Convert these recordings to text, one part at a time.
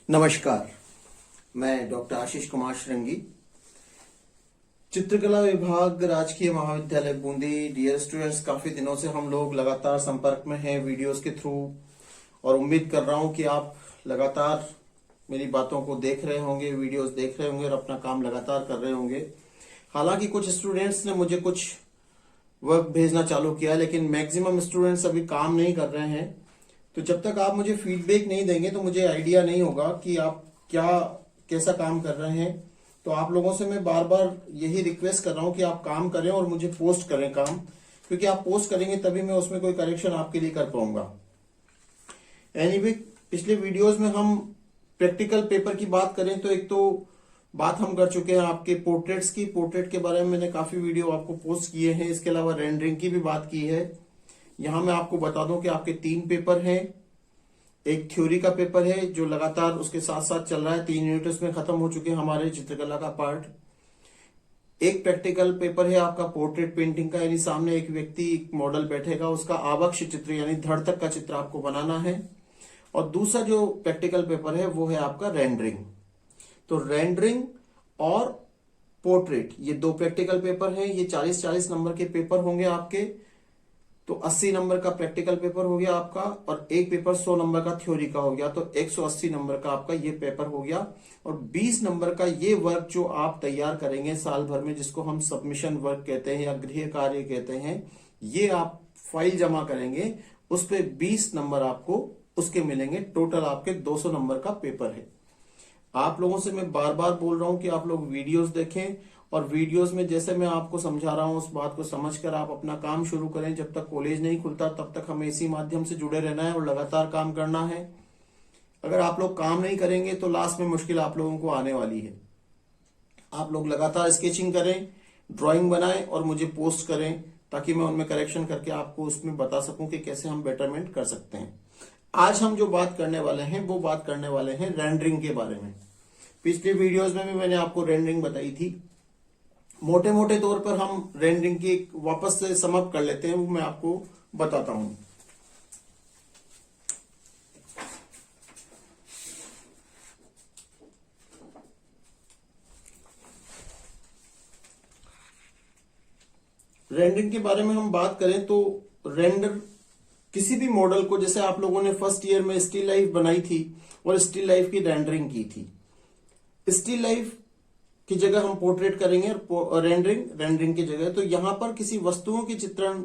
नमस्कार। मैं डॉक्टर आशीष कुमार श्रृंगी, चित्रकला विभाग, राजकीय महाविद्यालय बूंदी। डियर स्टूडेंट्स, काफी दिनों से हम लोग लगातार संपर्क में हैं वीडियोस के थ्रू, और उम्मीद कर रहा हूं कि आप लगातार मेरी बातों को देख रहे होंगे, वीडियोस देख रहे होंगे और अपना काम लगातार कर रहे होंगे। हालांकि कुछ स्टूडेंट्स ने मुझे कुछ वर्क भेजना चालू किया, लेकिन मैक्सिमम स्टूडेंट्स अभी काम नहीं कर रहे हैं। तो जब तक आप मुझे फीडबैक नहीं देंगे तो मुझे आइडिया नहीं होगा कि आप कैसा काम कर रहे हैं। तो आप लोगों से मैं बार बार यही रिक्वेस्ट कर रहा हूं कि आप काम करें और मुझे पोस्ट करें काम, क्योंकि आप पोस्ट करेंगे तभी मैं उसमें कोई करेक्शन आपके लिए कर पाऊंगा। एनीवे, पिछले वीडियोस में हम प्रैक्टिकल पेपर की बात करें तो एक तो बात हम कर चुके हैं आपके पोर्ट्रेट्स की। पोर्ट्रेट के बारे में मैंने काफी वीडियो आपको पोस्ट किए हैं। इसके अलावा रेंडरिंग की भी बात की है। यहां मैं आपको बता दूं कि आपके 3 पेपर हैं। एक थ्योरी का पेपर है जो लगातार उसके साथ साथ चल रहा है, 3 यूनिट उसमें खत्म हो चुके हैं हमारे चित्रकला का पार्ट। एक प्रैक्टिकल पेपर है आपका पोर्ट्रेट पेंटिंग का, यानी सामने एक व्यक्ति, एक मॉडल बैठेगा, उसका आवक्ष चित्र यानी धड़ तक का चित्र आपको बनाना है। और दूसरा जो प्रैक्टिकल पेपर है वो है आपका रेंडरिंग। तो रेंडरिंग और पोर्ट्रेट, ये 2 प्रैक्टिकल पेपर हैं। ये 40-40 नंबर के पेपर होंगे आपके। तो 80 नंबर का प्रैक्टिकल पेपर हो गया आपका, और एक पेपर 100 नंबर का थ्योरी का हो गया। तो 180 नंबर का आपका ये पेपर हो गया। और 20 नंबर का ये वर्क जो आप तैयार करेंगे साल भर में, जिसको हम सबमिशन वर्क कहते हैं या गृह कार्य कहते हैं, ये आप फाइल जमा करेंगे, उस पे 20 नंबर आपको उसके मिलेंगे। टोटल आपके 200 नंबर का पेपर है। आप लोगों से मैं बार बार बोल रहा हूं कि आप लोग वीडियोस देखें, और वीडियोस में जैसे मैं आपको समझा रहा हूं उस बात को समझकर आप अपना काम शुरू करें। जब तक कॉलेज नहीं खुलता तब तक हमें इसी माध्यम से जुड़े रहना है और लगातार काम करना है। अगर आप लोग काम नहीं करेंगे तो लास्ट में मुश्किल आप लोगों को आने वाली है। आप लोग लगातार स्केचिंग करें, ड्राइंग बनाएं और मुझे पोस्ट करें, ताकि मैं उनमें करेक्शन करके आपको उसमें बता सकूं कि कैसे हम बेटरमेंट कर सकते हैं। आज हम जो बात करने वाले हैं वो बात करने वाले हैं रेंडरिंग के बारे में। पिछले वीडियोस में भी मैंने आपको रेंडरिंग बताई थी। मोटे मोटे तौर पर हम रेंडरिंग की वापस से समअप कर लेते हैं, वो मैं आपको बताता हूं। रेंडरिंग के बारे में हम बात करें तो रेंडर किसी भी मॉडल को, जैसे आप लोगों ने फर्स्ट ईयर में स्टिल लाइफ बनाई थी और स्टिल लाइफ की रेंडरिंग की थी। स्टिल लाइफ की जगह हम पोर्ट्रेट करेंगे और रेंडरिंग की जगह। तो यहां पर किसी वस्तुओं की चित्रण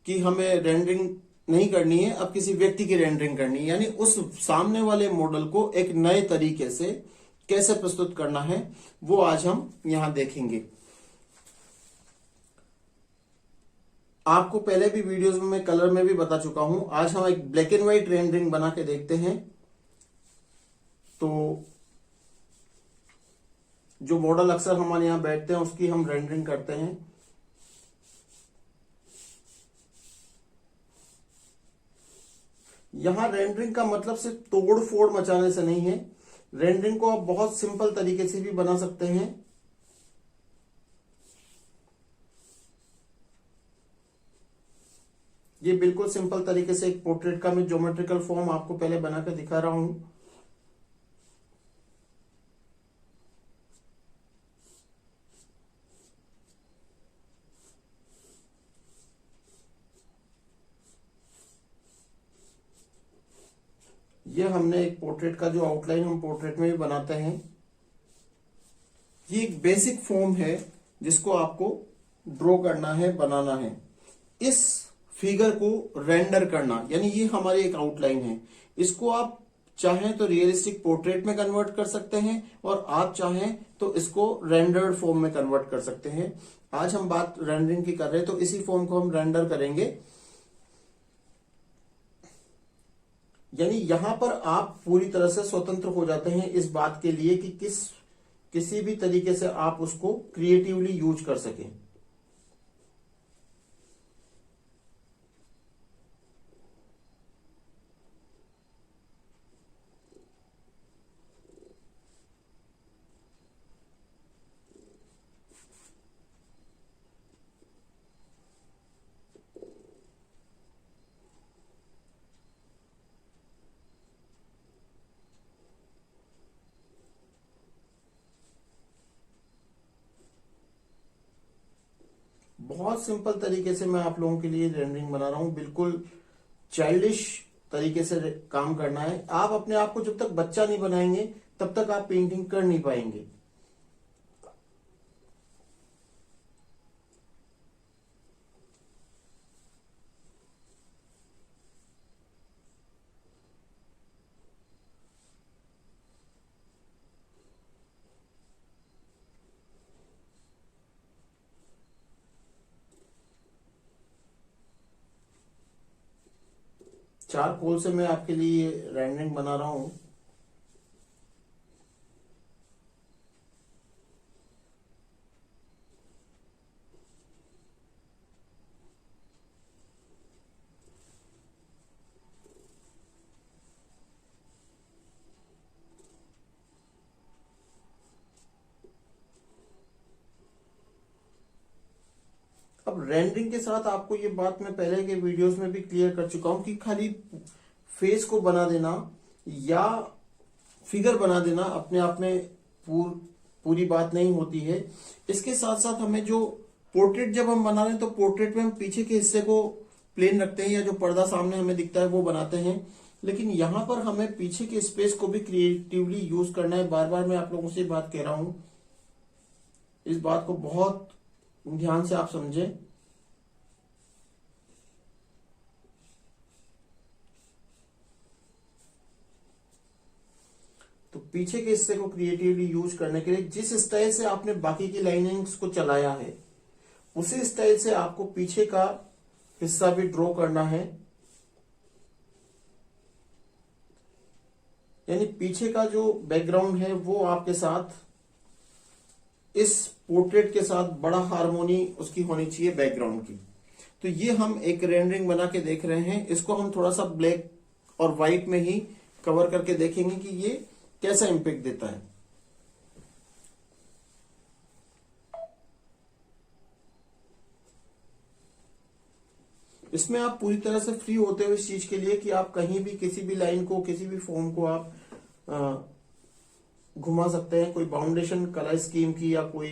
की हमें रेंडरिंग नहीं करनी है, अब किसी व्यक्ति की रेंडरिंग करनी है। यानी उस सामने वाले मॉडल को एक नए तरीके से कैसे प्रस्तुत करना है वो आज हम यहां देखेंगे। आपको पहले भी वीडियोस में मैं कलर में भी बता चुका हूं। आज हम एक ब्लैक एंड व्हाइट रेंडरिंग बना के देखते हैं। तो जो मॉडल अक्सर हमारे यहां बैठते हैं उसकी हम रेंडरिंग करते हैं। यहां रेंडरिंग का मतलब सिर्फ तोड़ फोड़ मचाने से नहीं है। रेंडरिंग को आप बहुत सिंपल तरीके से भी बना सकते हैं। ये बिल्कुल सिंपल तरीके से एक पोर्ट्रेट का मैं ज्योमेट्रिकल फॉर्म आपको पहले बनाकर दिखा रहा हूं। ये हमने एक पोर्ट्रेट का जो आउटलाइन हम पोर्ट्रेट में भी बनाते हैं, ये एक बेसिक फॉर्म है जिसको आपको ड्रॉ करना है, बनाना है। इस फिगर को रेंडर करना, यानी ये हमारी एक आउटलाइन है। इसको आप चाहें तो रियलिस्टिक पोर्ट्रेट में कन्वर्ट कर सकते हैं, और आप चाहें तो इसको रेंडर्ड फॉर्म में कन्वर्ट कर सकते हैं। आज हम बात रेंडरिंग की कर रहे हैं, तो इसी फॉर्म को हम रेंडर करेंगे। यानी यहां पर आप पूरी तरह से स्वतंत्र हो जाते हैं इस बात के लिए कि किसी भी तरीके से आप उसको क्रिएटिवली यूज कर सकें। बहुत सिंपल तरीके से मैं आप लोगों के लिए रेंडरिंग बना रहा हूँ। बिल्कुल चाइल्डिश तरीके से काम करना है। आप अपने आप को जब तक बच्चा नहीं बनाएंगे तब तक आप पेंटिंग कर नहीं पाएंगे। चारकोल से मैं आपके लिए रेंडरिंग बना रहा हूं। अब रेंडरिंग के साथ आपको ये बात मैं पहले के वीडियोस में भी क्लियर कर चुका हूं कि खाली फेस को बना देना या फिगर बना देना अपने आप में पूरी बात नहीं होती है। इसके साथ साथ हमें जो पोर्ट्रेट जब हम बना रहे हैं तो पोर्ट्रेट में हम पीछे के हिस्से को प्लेन रखते हैं या जो पर्दा सामने हमें दिखता है वो बनाते हैं, लेकिन यहां पर हमें पीछे के स्पेस को भी क्रिएटिवली यूज करना है। बार बार मैं आप लोगों से बात कह रहा हूं, इस बात को बहुत ध्यान से आप समझें। तो पीछे के हिस्से को क्रिएटिवली यूज करने के लिए जिस स्टाइल से आपने बाकी की लाइनिंग्स को चलाया है उसी स्टाइल से आपको पीछे का हिस्सा भी ड्रॉ करना है। यानी पीछे का जो बैकग्राउंड है वो आपके साथ इस पोर्ट्रेट के साथ बड़ा हार्मोनी उसकी होनी चाहिए बैकग्राउंड की। तो ये हम एक रेंडरिंग बना के देख रहे हैं। इसको हम थोड़ा सा ब्लैक और व्हाइट में ही कवर करके देखेंगे कि ये कैसा इंपैक्ट देता है। इसमें आप पूरी तरह से फ्री होते हो इस चीज के लिए कि आप कहीं भी किसी भी लाइन को किसी भी फॉर्म को आप घुमा सकते हैं। कोई बाउंडेशन कलर स्कीम की या कोई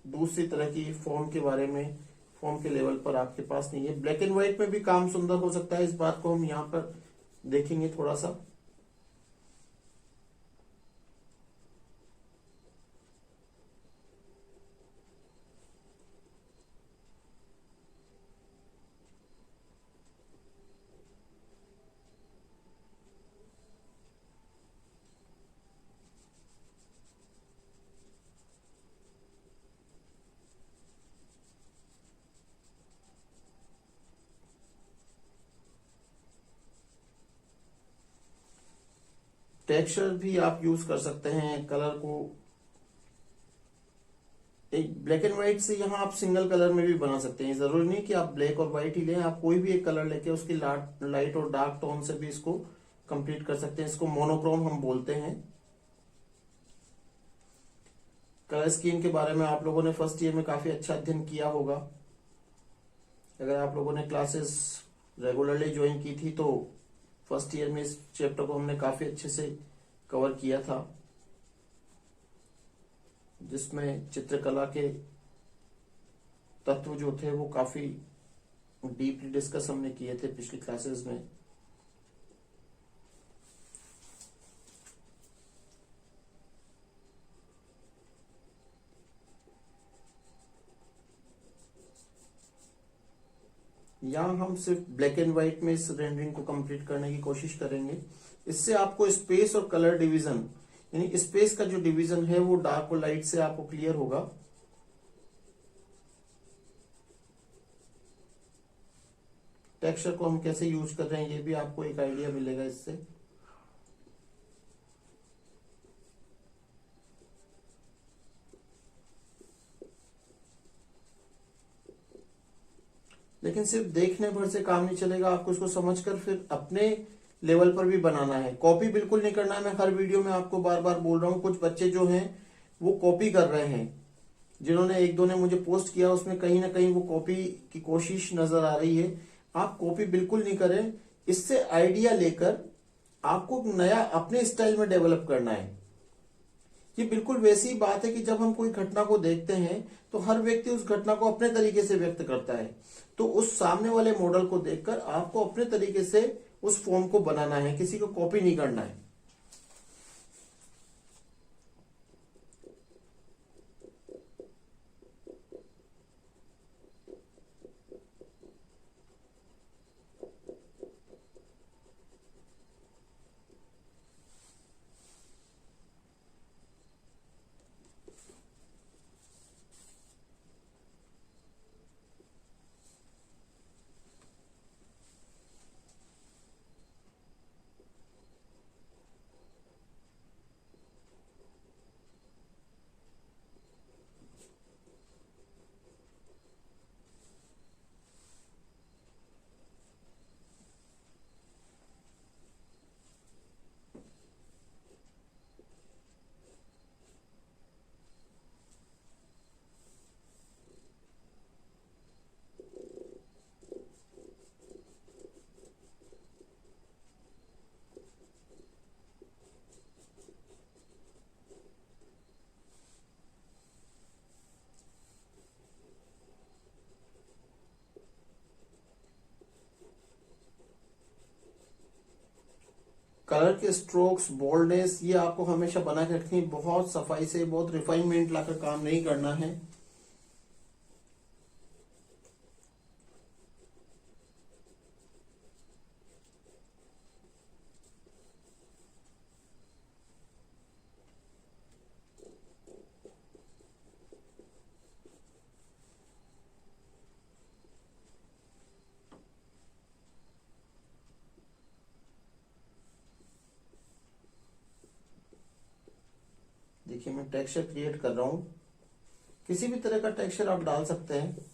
दूसरी तरह की फॉर्म के बारे में फॉर्म के लेवल पर आपके पास नहीं है। ब्लैक एंड व्हाइट में भी काम सुंदर हो सकता है, इस बात को हम यहां पर देखेंगे थोड़ा सा। टेक्सचर भी आप यूज कर सकते हैं। कलर को एक ब्लैक एंड व्हाइट से यहाँ आप सिंगल कलर में भी बना सकते हैं। जरूरी नहीं कि आप ब्लैक और व्हाइट ही लें, आप कोई भी एक कलर लेके उसकी लाइट और डार्क टोन से भी इसको कंप्लीट कर सकते हैं। इसको मोनोक्रोम हम बोलते हैं। कलर स्कीम के बारे में आप लोगों ने फर्स्ट ईयर में काफी अच्छा अध्ययन किया होगा। अगर आप लोगों ने क्लासेस रेगुलरली ज्वाइन की थी तो फर्स्ट ईयर में इस चैप्टर को हमने काफी अच्छे से कवर किया था, जिसमें चित्रकला के तत्व जो थे वो काफी डीपली डिस्कस हमने किए थे पिछली क्लासेस में। यहाँ हम सिर्फ ब्लैक एंड व्हाइट में इस रेंडरिंग को कंप्लीट करने की कोशिश करेंगे। इससे आपको स्पेस और कलर डिवीजन यानी स्पेस का जो डिवीजन है वो डार्क और लाइट से आपको क्लियर होगा। टेक्सचर को हम कैसे यूज कर रहे हैं ये भी आपको एक आइडिया मिलेगा इससे। लेकिन सिर्फ देखने भर से काम नहीं चलेगा, आपको इसको समझकर फिर अपने लेवल पर भी बनाना है। कॉपी बिल्कुल नहीं करना है। मैं हर वीडियो में आपको बार बार बोल रहा हूँ, कुछ बच्चे जो हैं वो कॉपी कर रहे हैं। जिन्होंने एक दो ने मुझे पोस्ट किया उसमें कहीं ना कहीं वो कॉपी की कोशिश नजर आ रही है। आप कॉपी बिल्कुल नहीं करें। इससे आइडिया लेकर आपको नया अपने स्टाइल में डेवलप करना है। ये बिल्कुल वैसी ही बात है कि जब हम कोई घटना को देखते हैं तो हर व्यक्ति उस घटना को अपने तरीके से व्यक्त करता है। तो उस सामने वाले मॉडल को देखकर आपको अपने तरीके से उस फॉर्म को बनाना है, किसी को कॉपी नहीं करना है। कलर के स्ट्रोक्स, बोल्डनेस, ये आपको हमेशा बना के रखनी है। बहुत सफाई से, बहुत रिफाइनमेंट लाकर काम नहीं करना है। देखिए मैं टेक्सचर क्रिएट कर रहा हूं, किसी भी तरह का टेक्सचर आप डाल सकते हैं।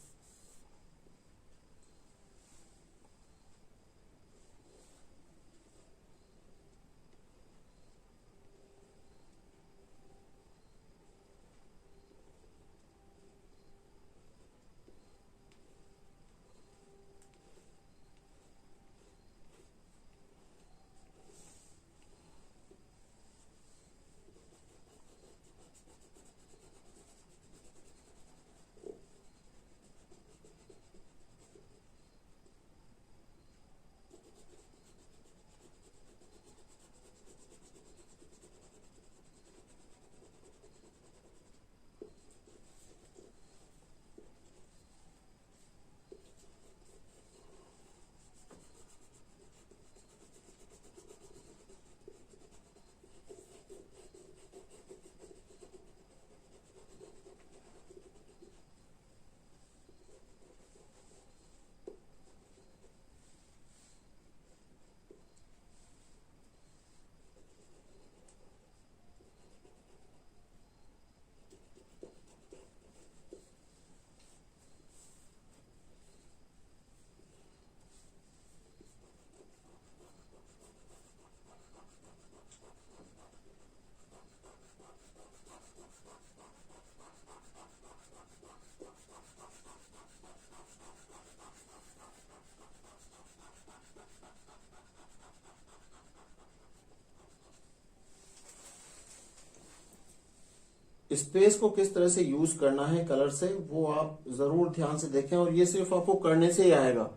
स्पेस को किस तरह से यूज करना है कलर से, वो आप जरूर ध्यान से देखें, और ये सिर्फ आपको करने से ही आएगा।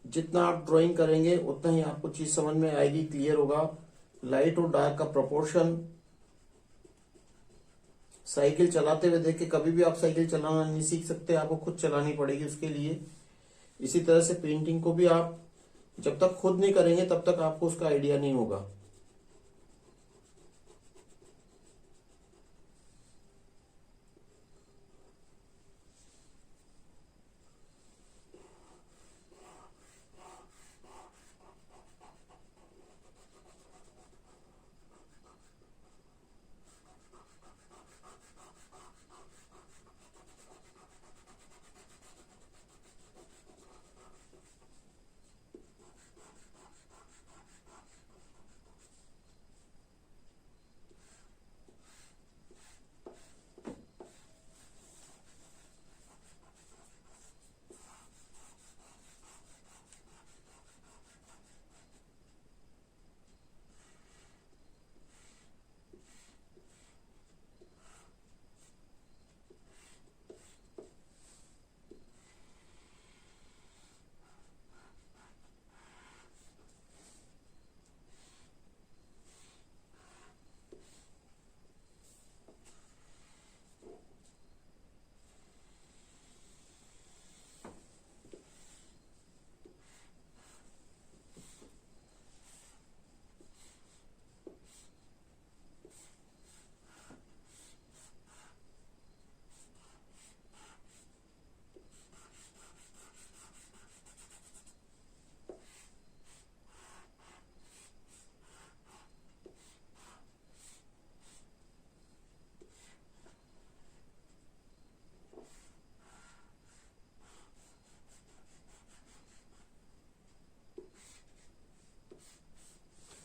जितना आप ड्राइंग करेंगे उतना ही आपको चीज समझ में आएगी, क्लियर होगा। लाइट और डार्क का प्रोपोर्शन, साइकिल चलाते हुए देख के कभी भी आप साइकिल चलाना नहीं सीख सकते, आपको खुद चलानी पड़ेगी उसके लिए। इसी तरह से पेंटिंग को भी आप जब तक खुद नहीं करेंगे तब तक आपको उसका आइडिया नहीं होगा।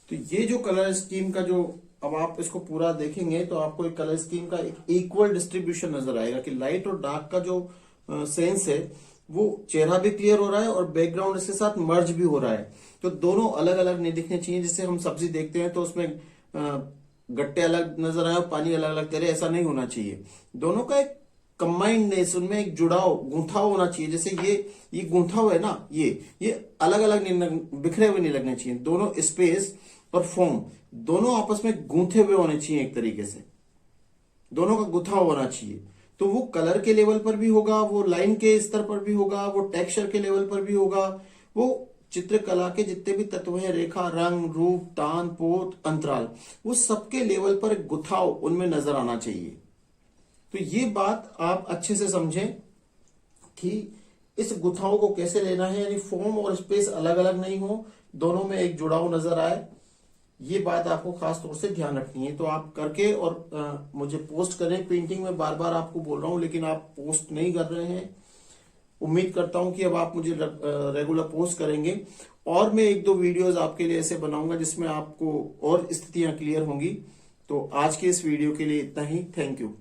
तो ये जो कलर स्कीम का जो अब आप इसको पूरा देखेंगे तो आपको एक कलर स्कीम का एक इक्वल डिस्ट्रीब्यूशन नजर आएगा कि लाइट और डार्क का जो सेंस है वो चेहरा भी क्लियर हो रहा है और बैकग्राउंड इसके साथ मर्ज भी हो रहा है। तो दोनों अलग अलग नहीं दिखने चाहिए। जैसे हम सब्जी देखते हैं तो उसमें गट्टे अलग नजर आए और पानी अलग अलग तेरे, ऐसा नहीं होना चाहिए। दोनों का एक कंबाइंडनेस, उनमें एक जुड़ाव, गूंथाव होना चाहिए। जैसे ये गूंथाव है ना, ये अलग अलग नहीं, बिखरे हुए नहीं लगने चाहिए। दोनों स्पेस और फॉर्म दोनों आपस में गूंथे हुए होने चाहिए, एक तरीके से दोनों का गुथाव होना चाहिए। तो वो कलर के लेवल पर भी होगा, वो लाइन के स्तर पर भी होगा, वो टेक्सचर के लेवल पर भी होगा, वो चित्रकला के जितने भी तत्व हैं, रेखा, रंग, रूप, तान, पोत, अंतराल, वो सबके लेवल पर एक गुथाव उनमें नजर आना चाहिए। तो ये बात आप अच्छे से समझें कि इस गुथाओं को कैसे लेना है, यानी फॉर्म और स्पेस अलग अलग नहीं हो, दोनों में एक जुड़ाव नजर आए। ये बात आपको खास तौर से ध्यान रखनी है। तो आप करके और मुझे पोस्ट करें। पेंटिंग में बार बार आपको बोल रहा हूं लेकिन आप पोस्ट नहीं कर रहे हैं। उम्मीद करता हूं कि अब आप मुझे रेगुलर पोस्ट करेंगे और मैं एक दो वीडियोस आपके लिए ऐसे बनाऊंगा जिसमें आपको और स्थितियां क्लियर होंगी। तो आज के इस वीडियो के लिए इतना ही। Thank you.